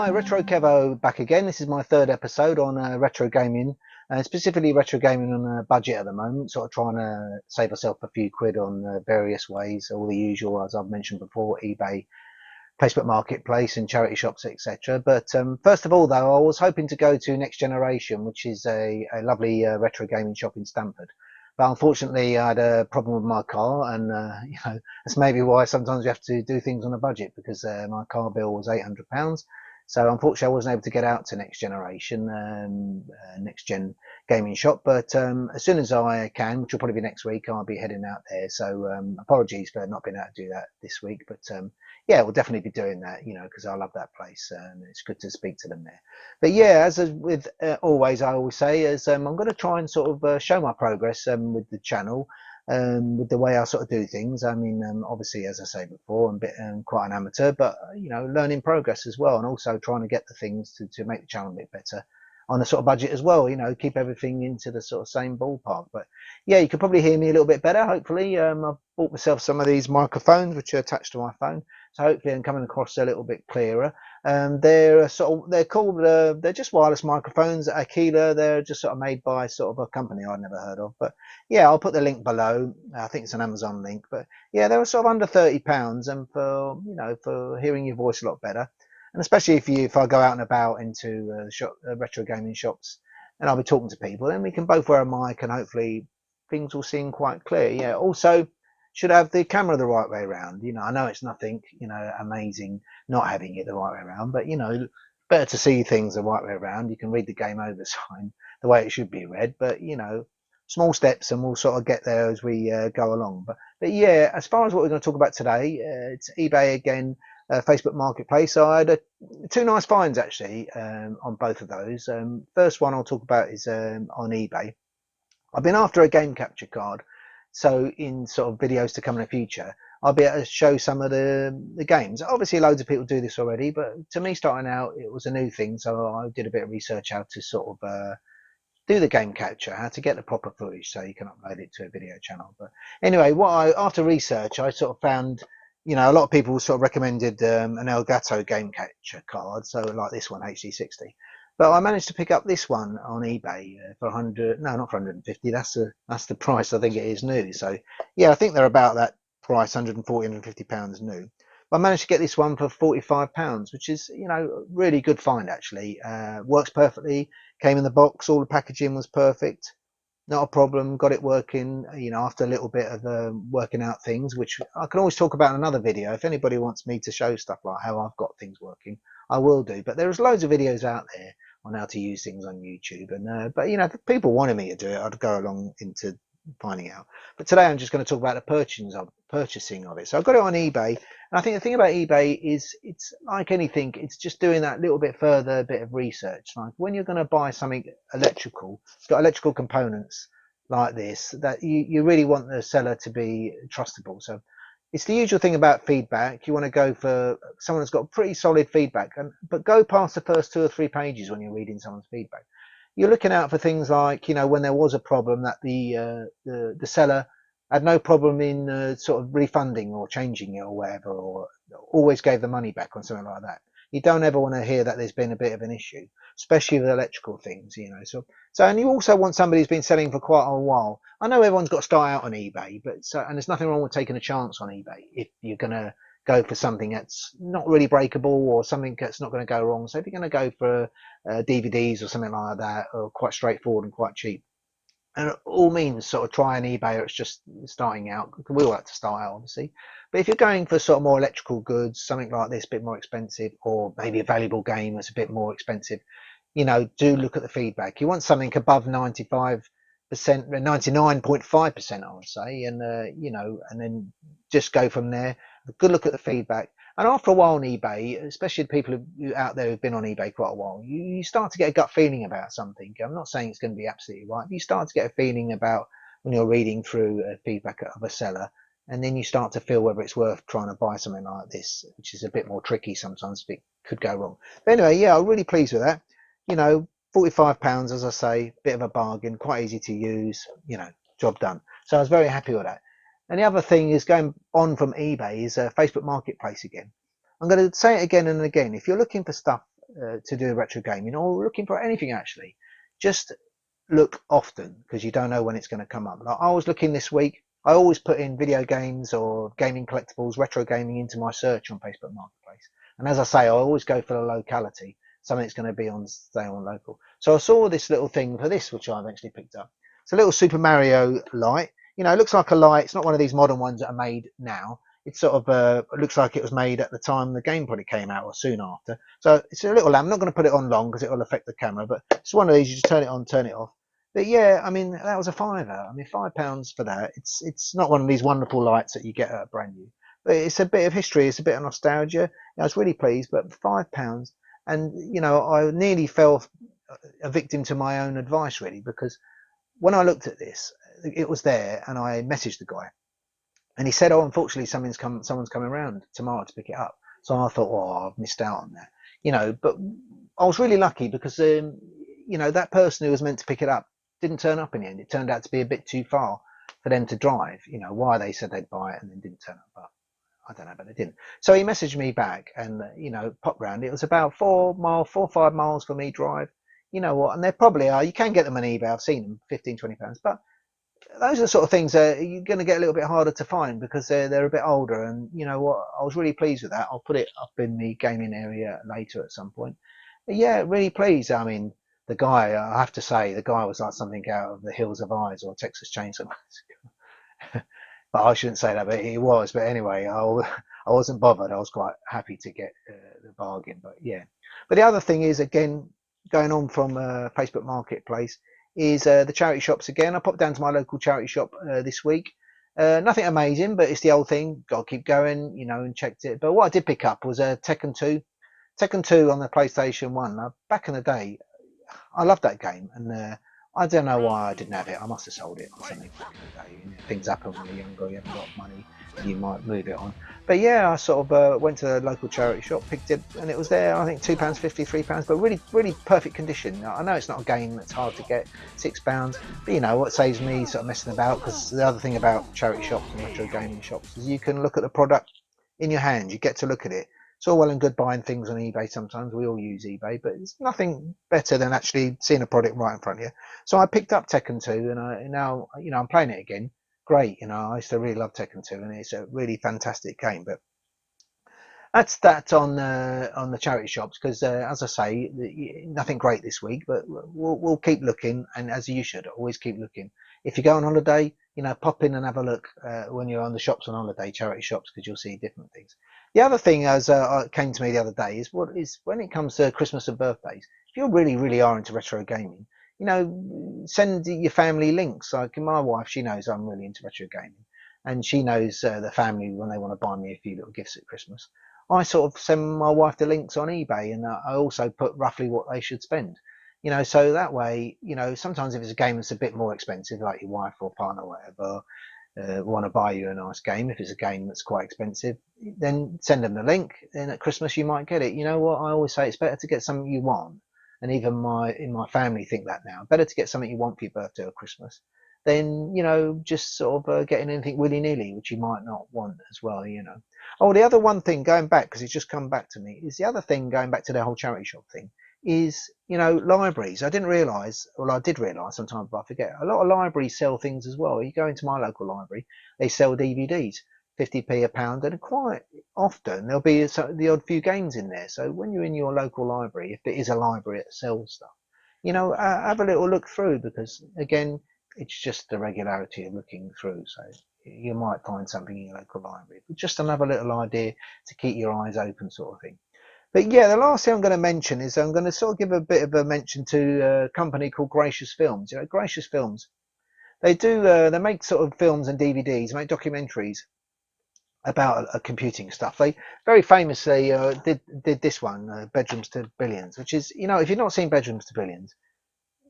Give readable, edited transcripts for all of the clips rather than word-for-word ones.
Hi, Retro Kevo back again. This is my third episode on retro gaming, specifically retro gaming on a budget at the moment, sort of trying to save myself a few quid on various ways, all the usual, as I've mentioned before, eBay, Facebook Marketplace and charity shops, etc. But first of all, though, I was hoping to go to Next Generation, which is a lovely retro gaming shop in Stamford. But unfortunately, I had a problem with my car, and that's maybe why sometimes you have to do things on a budget because my car bill was £800. So unfortunately, I wasn't able to get out to Next Generation, Next Gen Gaming Shop. But as soon as I can, which will probably be next week, I'll be heading out there. So apologies for not being able to do that this week, but yeah, we'll definitely be doing that, because I love that place and it's good to speak to them there. But yeah, as with always, I always say, is I'm going to try and sort of show my progress with the channel, with the way I sort of do things. I mean, obviously, as I say before, I'm a bit quite an amateur, but learning progress as well, and also trying to get the things to make the channel a bit better on a sort of budget as well. Keep everything into the sort of same ballpark. But yeah, you can probably hear me a little bit better. Hopefully, I've bought myself some of these microphones which are attached to my phone, so hopefully I'm coming across a little bit clearer. They're called they're just wireless microphones. Aquila. They're just sort of made by sort of a company I'd never heard of, but yeah, I'll put the link below. I think it's an Amazon link, but yeah, they were sort of under £30, and for hearing your voice a lot better, and especially if I go out and about into retro gaming shops, and I'll be talking to people, then we can both wear a mic, and hopefully things will seem quite clear. Yeah, also should have the camera the right way around. I know it's nothing amazing not having it the right way around, but better to see things the right way around. You can read the game over sign the way it should be read, but small steps, and we'll sort of get there as we go along. But yeah, as far as what we're going to talk about today, it's eBay again, Facebook Marketplace. So I had two nice finds actually on both of those. First one I'll talk about is on eBay. I've been after a game capture card, so in sort of videos to come in the future, I'll be able to show some of the games. Obviously, loads of people do this already, but to me, starting out, it was a new thing, so I did a bit of research how to sort of do the game capture, how to get the proper footage so you can upload it to a video channel. But anyway, after research, I sort of found, a lot of people sort of recommended an Elgato game capture card, so like this one, HD60. But I managed to pick up this one on eBay for 100, no, not for 150. That's the price I think it is new. So yeah, I think they're about that price, 140, £150 new. But I managed to get this one for £45, which is, really good find actually. Works perfectly. Came in the box, all the packaging was perfect, not a problem. Got it working, after a little bit of working out things, which I can always talk about in another video. If anybody wants me to show stuff like how I've got things working, I will do. But there's loads of videos out there on how to use things on YouTube, and but if people wanted me to do it, I'd go along into finding out. But today I'm just going to talk about the purchasing of it. So I got it on eBay, and I think the thing about eBay is it's like anything, it's just doing that little bit further bit of research. Like when you're going to buy something electrical, it's got electrical components like this, that you really want the seller to be trustable. So it's the usual thing about feedback. You want to go for someone that's got pretty solid feedback, but go past the first 2 or 3 pages when you're reading someone's feedback. You're looking out for things like, when there was a problem, that the seller had no problem in sort of refunding or changing it or whatever, or always gave the money back on something like that. You don't ever want to hear that there's been a bit of an issue, especially with electrical things. And you also want somebody who's been selling for quite a while. I know everyone's got to start out on eBay, and there's nothing wrong with taking a chance on eBay if you're going to go for something that's not really breakable or something that's not going to go wrong. So if you're going to go for DVDs or something like that, or quite straightforward and quite cheap, and all means sort of try an eBay, or it's just starting out. We all like to start out, obviously. But if you're going for sort of more electrical goods, something like this, a bit more expensive, or maybe a valuable game that's a bit more expensive, do look at the feedback. You want something above 95%, 99.5%, I would say, and and then just go from there. A good look at the feedback. And after a while on eBay, especially the people out there who've been on eBay quite a while, you start to get a gut feeling about something. I'm not saying it's going to be absolutely right, but you start to get a feeling about when you're reading through feedback of a seller, and then you start to feel whether it's worth trying to buy something like this, which is a bit more tricky sometimes. It could go wrong. But anyway, yeah, I'm really pleased with that. £45, as I say, bit of a bargain, quite easy to use, job done. So I was very happy with that. And the other thing is, going on from eBay, is Facebook Marketplace again. I'm going to say it again and again. If you're looking for stuff to do retro gaming or looking for anything actually, just look often because you don't know when it's going to come up. Like I was looking this week. I always put in video games or gaming collectibles, retro gaming into my search on Facebook Marketplace. And as I say, I always go for the locality, something that's going to be on stay on local. So I saw this little thing for this, which I eventually picked up. It's a little Super Mario light. You know, it looks like a light. It's not one of these modern ones that are made now. It's sort of it looks like it was made at the time the game probably came out or soon after. So it's a little lamp. I'm not going to put it on long because it will affect the camera, but it's one of these. You just turn it on, turn it off. But yeah, I mean that was a fiver. I mean £5 for that. It's not one of these wonderful lights that you get at a brand new, but it's a bit of history. It's a bit of nostalgia. I was really pleased, but £5, and you know I nearly fell a victim to my own advice really because when I looked at this, it was there, and I messaged the guy, and he said, "Oh, unfortunately, someone's coming around tomorrow to pick it up." So I thought, "Oh, I've missed out on that," you know. But I was really lucky because, you know, that person who was meant to pick it up didn't turn up in the end. It turned out to be a bit too far for them to drive. You know, why they said they'd buy it and then didn't turn up, but I don't know, but they didn't. So he messaged me back, and you know, popped round. It was about 4 miles, 4 or 5 miles for me drive. You know what? And there probably are. You can get them on eBay. I've seen them, 15, £20, but those are the sort of things that you're going to get a little bit harder to find because they're a bit older. And you know what? I was really pleased with that. I'll put it up in the gaming area later at some point. But yeah, really pleased. I mean, the guy, I have to say, the guy was like something out of the Hills of Eyes or Texas Chainsaw Massacre. But I shouldn't say that, but he was. But anyway, I wasn't bothered. I was quite happy to get the bargain. But yeah. But the other thing is, again, going on from Facebook Marketplace, is the charity shops again. I popped down to my local charity shop this week. Nothing amazing, but it's the old thing. Got to keep going, you know, and checked it. But what I did pick up was Tekken 2. Tekken 2 on the PlayStation 1. Back in the day, I loved that game, and I don't know why I didn't have it. I must have sold it or something back in the day. You know, things happen when you're younger, you haven't got money, you might move it on. But yeah, I sort of went to the local charity shop, picked it, and it was there. I think £2.50, £3, but really, really perfect condition. I know it's not a game that's hard to get, £6, but you know what saves me sort of messing about, because the other thing about charity shops and retro gaming shops is you can look at the product in your hand. You get to look at it. It's all well and good buying things on eBay. Sometimes we all use eBay, but it's nothing better than actually seeing a product right in front of you. So I picked up Tekken 2, and now you know I'm playing it again. Great, you know I used to really love Tekken 2, and it's a really fantastic game. But that's that on the charity shops because, as I say, nothing great this week. But we'll keep looking, and as you should, always keep looking. If you go on holiday, you know, pop in and have a look when you're on the shops on holiday, charity shops, because you'll see different things. The other thing, as came to me the other day, is what is when it comes to Christmas and birthdays. If you really are into retro gaming, you know, send your family links. Like my wife, she knows I'm really into retro gaming, and she knows the family when they want to buy me a few little gifts at Christmas. I sort of send my wife the links on eBay, and I also put roughly what they should spend. You know, so that way, you know, sometimes if it's a game that's a bit more expensive, like your wife or partner or whatever, want to buy you a nice game, if it's a game that's quite expensive, then send them the link, and at Christmas you might get it. You know what? I always say it's better to get something you want, and even in my family think that now. Better to get something you want for your birthday or Christmas than, you know, just sort of getting anything willy-nilly, which you might not want as well, you know. Oh, the other one thing going back, because it's just come back to me, is the other thing going back to the whole charity shop thing is, you know, libraries. I didn't realise, well, I did realise sometimes, but I forget. A lot of libraries sell things as well. You go into my local library, they sell DVDs, 50p a pound, and quite often there'll be the odd few games in there. So when you're in your local library, if it is a library that sells stuff, you know, have a little look through because, again, it's just the regularity of looking through. So you might find something in your local library, but just another little idea to keep your eyes open, sort of thing. But yeah, the last thing I'm going to mention is I'm going to sort of give a bit of a mention to a company called Gracious Films. You know, Gracious Films, they make sort of films and DVDs, make documentaries about computing stuff. They very famously did this one, Bedrooms to Billions, which is, you know, if you've not seen Bedrooms to Billions,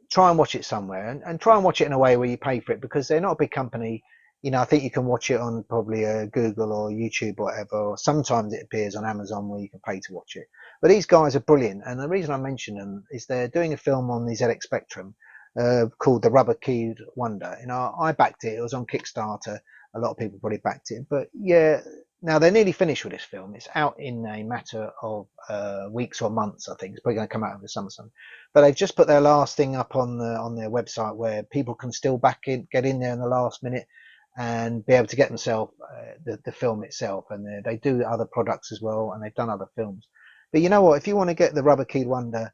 try and watch it somewhere, and try and watch it in a way where you pay for it, because they're not a big company. You know, I think you can watch it on probably Google or YouTube or whatever, or sometimes it appears on Amazon where you can pay to watch it. But these guys are brilliant, and the reason I mention them is they're doing a film on the ZX Spectrum called The Rubber Keyed Wonder. You know, I backed it. It was on Kickstarter. A lot of people probably backed it, but yeah, Now they're nearly finished with this film. It's out in a matter of weeks or months, I think. It's probably going to come out over the summer. But they've just put their last thing up on their website where people can still get in there in the last minute and be able to get themselves the film itself. And they do other products as well, and they've done other films. But you know what? If you want to get the Rubber Keyed Wonder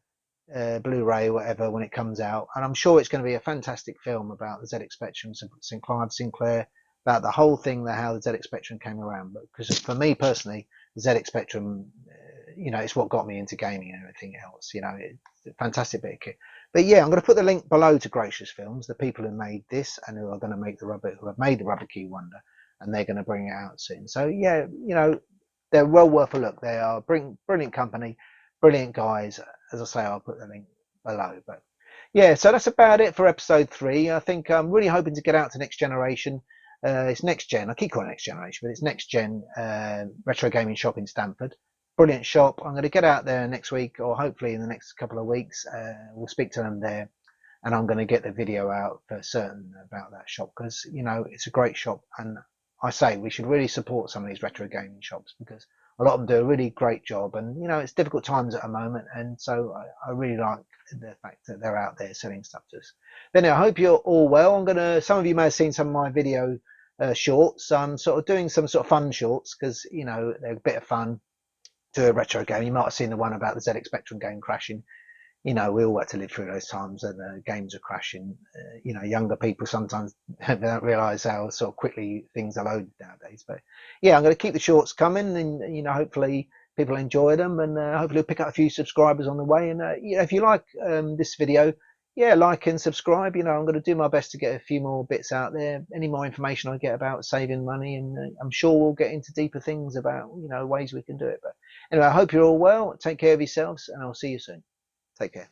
Blu-ray or whatever when it comes out, and I'm sure it's going to be a fantastic film about the ZX Spectrum, Clive Sinclair, about the whole thing, how the ZX Spectrum came around. But because for me personally, the ZX Spectrum, it's what got me into gaming and everything else. It's a fantastic bit of kit. But yeah, I'm going to put the link below to Gracious Films, the people who made this and who are going to make who have made the Rubber Key Wonder, and they're going to bring it out soon. So yeah, they're well worth a look. They are brilliant company, brilliant guys. As I say, I'll put the link below. But yeah, so that's about it for episode 3. I think I'm really hoping to get out to Next Generation. It's Next Gen. I keep calling it Next Generation, but it's Next Gen Retro Gaming Shop in Stamford. Brilliant shop. I'm going to get out there next week, or hopefully in the next couple of weeks. We'll speak to them there, and I'm going to get the video out for certain about that shop because it's a great shop, and I say we should really support some of these retro gaming shops because a lot of them do a really great job, and it's difficult times at the moment, and so I really like the fact that they're out there selling stuff to us. But anyway, I hope you're all well. Some of you may have seen some of my video shorts. I'm sort of doing some sort of fun shorts because they're a bit of fun to a retro game. You might have seen the one about the ZX Spectrum game crashing. We all had to live through those times that the games are crashing. Younger people sometimes don't realise how sort of quickly things are loaded nowadays. But yeah, I'm going to keep the shorts coming, and hopefully people enjoy them, and hopefully we'll pick up a few subscribers on the way. And if you like this video, yeah, like and subscribe. I'm going to do my best to get a few more bits out there. Any more information I get about saving money, and I'm sure we'll get into deeper things about ways we can do it. But anyway, I hope you're all well. Take care of yourselves, and I'll see you soon. Take care.